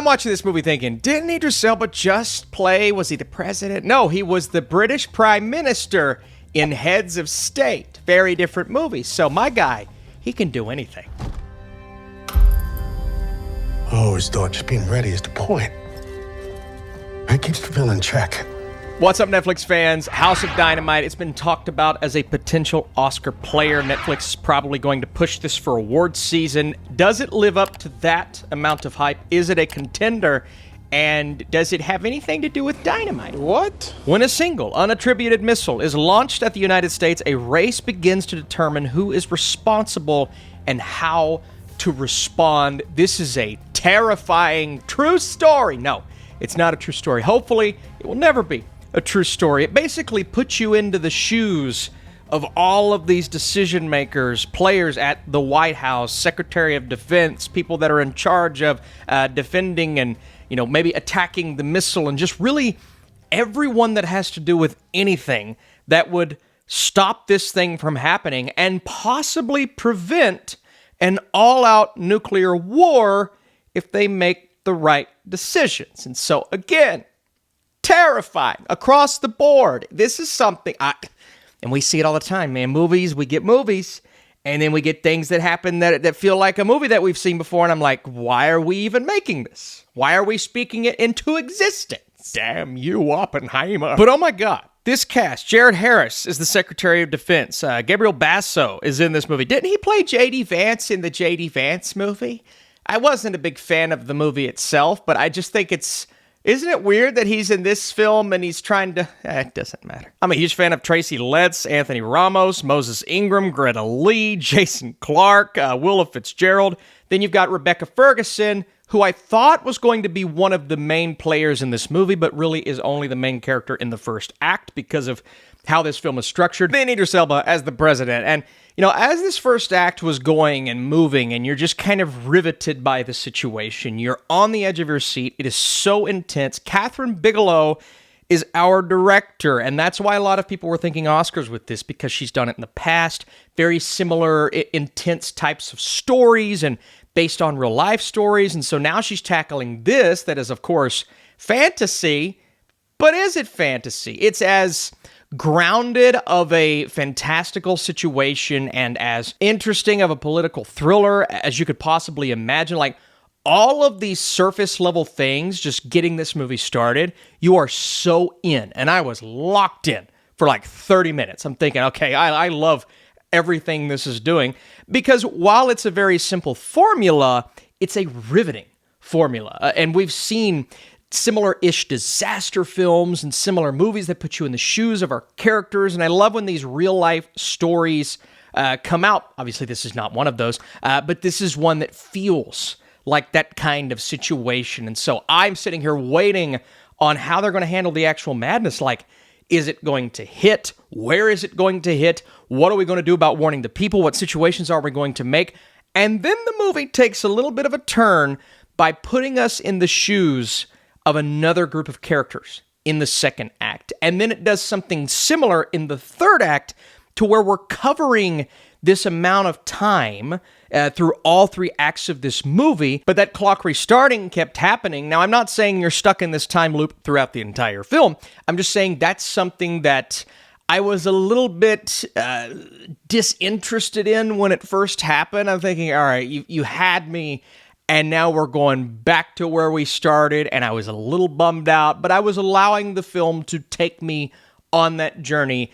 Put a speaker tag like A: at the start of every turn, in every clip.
A: I'm watching this movie thinking, didn't Idris Elba just play, was he the president? No, he was the British Prime Minister in Heads of State. Very different movies. So my guy, he can do anything.
B: I always thought just being ready is the point. It keeps the villain in check.
A: What's up, Netflix fans? House of Dynamite. It's been talked about as a potential Oscar player. Netflix is probably going to push this for awards season. Does it live up to that amount of hype? Is it a contender? And does it have anything to do with dynamite?
C: What?
A: When a single, unattributed missile is launched at the United States, a race begins to determine who is responsible and how to respond. This is a terrifying true story. No, it's not a true story. Hopefully, it will never be a true story. It basically puts you into the shoes of all of these decision makers, players at the White House, Secretary of Defense, people that are in charge of defending and, maybe attacking the missile, and just really everyone that has to do with anything that would stop this thing from happening and possibly prevent an all-out nuclear war if they make the right decisions. And so, again, terrifying across the board. This is something, and we see it all the time, man. Movies, we get movies, and then we get things that happen that feel like a movie that we've seen before, and I'm like, why are we even making this? Why are we speaking it into existence?
C: Damn you, Oppenheimer.
A: But oh my God, this cast, Jared Harris is the Secretary of Defense. Gabriel Basso is in this movie. Didn't he play J.D. Vance in the J.D. Vance movie? I wasn't a big fan of the movie itself, but I just think isn't it weird that he's in this film and he's trying to... it doesn't matter. I'm a huge fan of Tracy Letts, Anthony Ramos, Moses Ingram, Greta Lee, Jason Clarke, Willa Fitzgerald. Then you've got Rebecca Ferguson, who I thought was going to be one of the main players in this movie, but really is only the main character in the first act because of how this film is structured. Then Idris Elba as the president. And, as this first act was going and moving and you're just kind of riveted by the situation, you're on the edge of your seat. It is so intense. Kathryn Bigelow is our director, and that's why a lot of people were thinking Oscars with this, because she's done it in the past. Very similar, intense types of stories and based on real life stories. And so now she's tackling this that is, of course, fantasy. But is it fantasy? It's as grounded of a fantastical situation and as interesting of a political thriller as you could possibly imagine. Like, all of these surface level things, just getting this movie started, you are so in. And I was locked in for like 30 minutes. I'm thinking, okay, I love everything this is doing, because while it's a very simple formula, it's a riveting formula. And we've seen similar-ish disaster films and similar movies that put you in the shoes of our characters. And I love when these real-life stories come out. Obviously, this is not one of those, but this is one that feels like that kind of situation. And so I'm sitting here waiting on how they're going to handle the actual madness. Like, is it going to hit? Where is it going to hit? What are we going to do about warning the people? What situations are we going to make? And then the movie takes a little bit of a turn by putting us in the shoes of another group of characters in the second act. And then it does something similar in the third act, to where we're covering this amount of time through all three acts of this movie, but that clock restarting kept happening. Now, I'm not saying you're stuck in this time loop throughout the entire film. I'm just saying that's something that I was a little bit disinterested in when it first happened. I'm thinking, all right, you had me, and now we're going back to where we started, and I was a little bummed out, but I was allowing the film to take me on that journey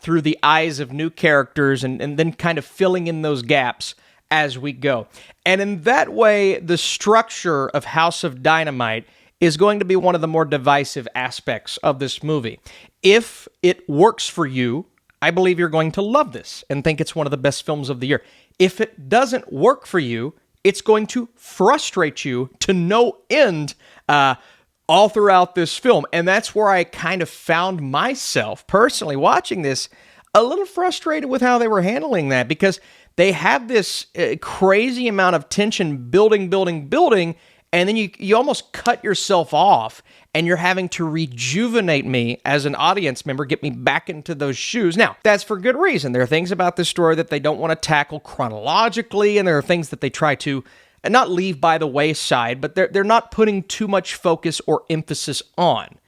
A: through the eyes of new characters and then kind of filling in those gaps as we go. And in that way, the structure of House of Dynamite is going to be one of the more divisive aspects of this movie. If it works for you, I believe you're going to love this and think it's one of the best films of the year. If it doesn't work for you, it's going to frustrate you to no end all throughout this film. And that's where I kind of found myself personally watching this a little frustrated with how they were handling that, because they have this crazy amount of tension building, and then you almost cut yourself off, and you're having to rejuvenate me as an audience member, get me back into those shoes. Now, that's for good reason. There are things about this story that they don't want to tackle chronologically, and there are things that they try to not leave by the wayside, but they're not putting too much focus or emphasis on.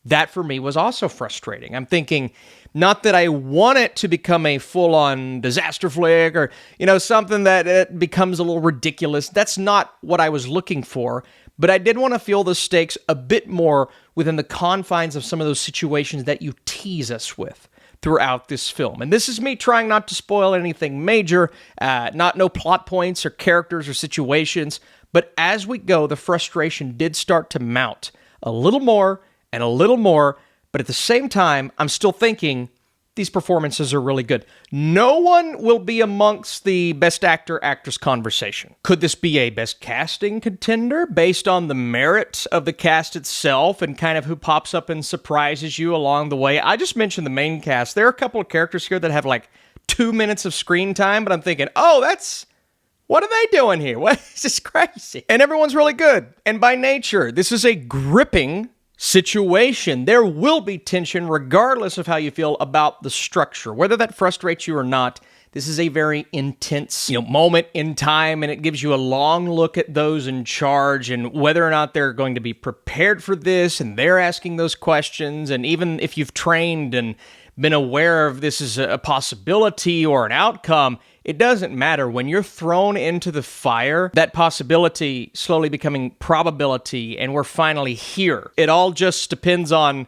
A: That for me was also frustrating. I'm thinking, not that I want it to become a full-on disaster flick or, something that it becomes a little ridiculous. That's not what I was looking for, but I did want to feel the stakes a bit more within the confines of some of those situations that you tease us with throughout this film. And this is me trying not to spoil anything major, no plot points or characters or situations, but as we go, the frustration did start to mount a little more and a little more, but at the same time, I'm still thinking these performances are really good. No one will be amongst the best actor, actress conversation. Could this be a best casting contender based on the merit of the cast itself and kind of who pops up and surprises you along the way? I just mentioned the main cast. There are a couple of characters here that have like 2 minutes of screen time, but I'm thinking, what are they doing here? What is this crazy? And everyone's really good. And by nature, this is a gripping situation. There will be tension regardless of how you feel about the structure. Whether that frustrates you or not, this is a very intense moment in time, and it gives you a long look at those in charge and whether or not they're going to be prepared for this, and they're asking those questions. And even if you've trained and been aware of this as a possibility or an outcome, it doesn't matter. When you're thrown into the fire, that possibility slowly becoming probability, and we're finally here. It all just depends on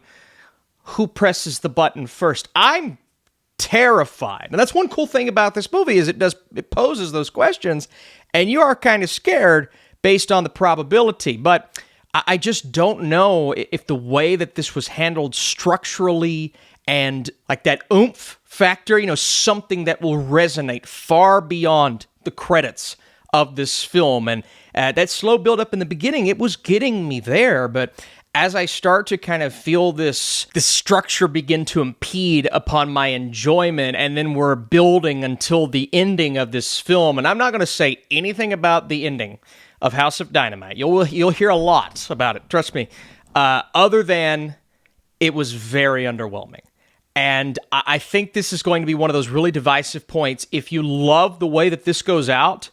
A: who presses the button first. I'm terrified. And that's one cool thing about this movie is it poses those questions, and you are kind of scared based on the probability. But I just don't know if the way that this was handled structurally and like that oomph factor, something that will resonate far beyond the credits of this film. And that slow build-up in the beginning, it was getting me there, but as I start to kind of feel this structure begin to impede upon my enjoyment, and then we're building until the ending of this film, and I'm not going to say anything about the ending of House of Dynamite. You'll hear a lot about it, trust me, other than it was very underwhelming. And I think this is going to be one of those really divisive points. If you love the way that this goes out,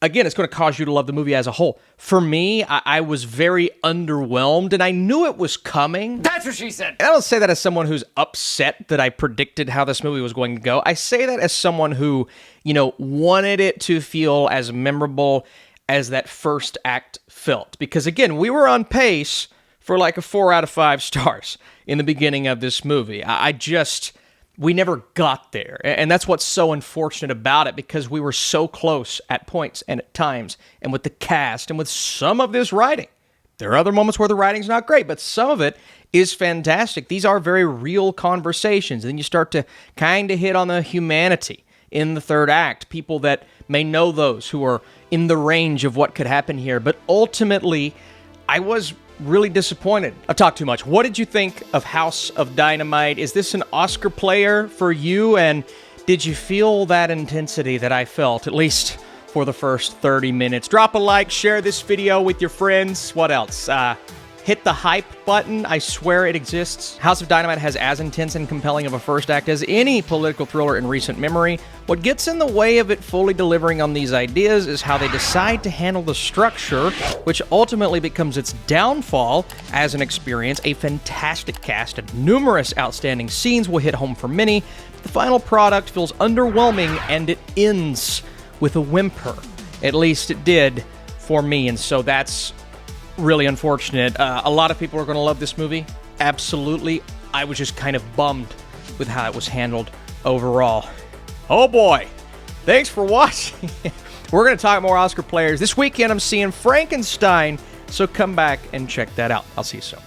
A: again, it's going to cause you to love the movie as a whole. For me, I was very underwhelmed, and I knew it was coming.
D: That's what she said.
A: And I don't say that as someone who's upset that I predicted how this movie was going to go. I say that as someone who, wanted it to feel as memorable as that first act felt. Because again, we were on pace for like a 4 out of 5 stars in the beginning of this movie. We never got there. And that's what's so unfortunate about it, because we were so close at points and at times, and with the cast and with some of this writing. There are other moments where the writing's not great, but some of it is fantastic. These are very real conversations. And then you start to kind of hit on the humanity in the third act, people that may know those who are in the range of what could happen here. But ultimately, I was really disappointed. I've talked too much. What did you think of House of Dynamite? Is this an Oscar player for you? And did you feel that intensity that I felt, at least for the first 30 minutes? Drop a like, share this video with your friends. What else? Hit the hype button. I swear it exists. House of Dynamite has as intense and compelling of a first act as any political thriller in recent memory. What gets in the way of it fully delivering on these ideas is how they decide to handle the structure, which ultimately becomes its downfall as an experience. A fantastic cast and numerous outstanding scenes will hit home for many. The final product feels underwhelming, and it ends with a whimper. At least it did for me, and so that's really unfortunate. A lot of people are going to love this movie. Absolutely. I was just kind of bummed with how it was handled overall. Oh boy. Thanks for watching. We're going to talk more Oscar players. This weekend I'm seeing Frankenstein, so come back and check that out. I'll see you soon.